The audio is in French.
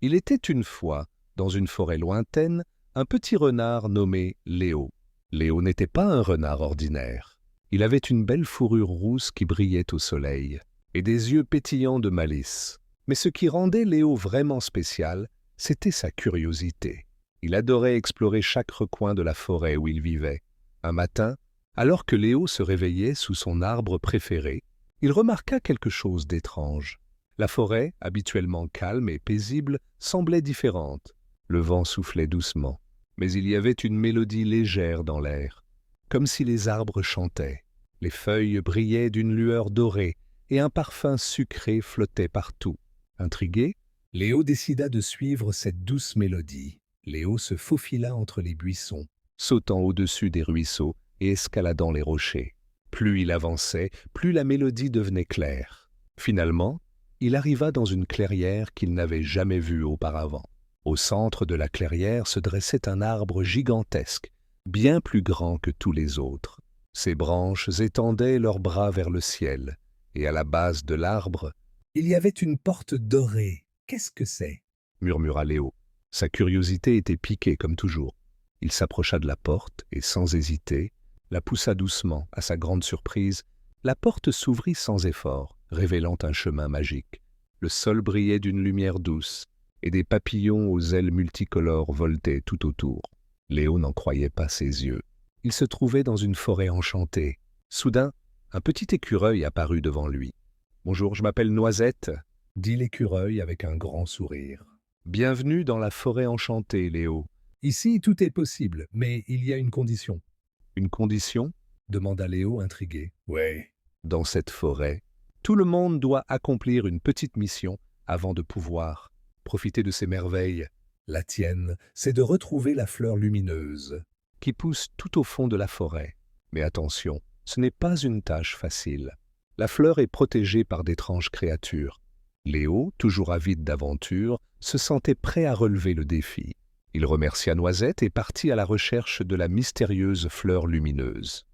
Il était une fois, dans une forêt lointaine, un petit renard nommé Léo. Léo n'était pas un renard ordinaire. Il avait une belle fourrure rousse qui brillait au soleil, et des yeux pétillants de malice. Mais ce qui rendait Léo vraiment spécial, c'était sa curiosité. Il adorait explorer chaque recoin de la forêt où il vivait. Un matin, alors que Léo se réveillait sous son arbre préféré, il remarqua quelque chose d'étrange. La forêt, habituellement calme et paisible, semblait différente. Le vent soufflait doucement, mais il y avait une mélodie légère dans l'air, comme si les arbres chantaient. Les feuilles brillaient d'une lueur dorée et un parfum sucré flottait partout. Intrigué, Léo décida de suivre cette douce mélodie. Léo se faufila entre les buissons, sautant au-dessus des ruisseaux et escaladant les rochers. Plus il avançait, plus la mélodie devenait claire. Finalement, il arriva dans une clairière qu'il n'avait jamais vue auparavant. Au centre de la clairière se dressait un arbre gigantesque, bien plus grand que tous les autres. Ses branches étendaient leurs bras vers le ciel, et à la base de l'arbre, il y avait une porte dorée. « Qu'est-ce que c'est » murmura Léo. Sa curiosité était piquée comme toujours. Il s'approcha de la porte et, sans hésiter, la poussa doucement. À sa grande surprise, la porte s'ouvrit sans effort, révélant un chemin magique. Le sol brillait d'une lumière douce, et des papillons aux ailes multicolores voletaient tout autour. Léo n'en croyait pas ses yeux. Il se trouvait dans une forêt enchantée. Soudain, un petit écureuil apparut devant lui. « Bonjour, je m'appelle Noisette », dit l'écureuil avec un grand sourire. « Bienvenue dans la forêt enchantée, Léo. Ici, tout est possible, mais il y a une condition. » « Une condition » demanda Léo intrigué. « Ouais. Dans cette forêt, tout le monde doit accomplir une petite mission avant de pouvoir profiter de ces merveilles. La tienne, c'est de retrouver la fleur lumineuse qui pousse tout au fond de la forêt. Mais attention, ce n'est pas une tâche facile. La fleur est protégée par d'étranges créatures. » Léo, toujours avide d'aventure, se sentait prêt à relever le défi. Il remercia Noisette et partit à la recherche de la mystérieuse fleur lumineuse.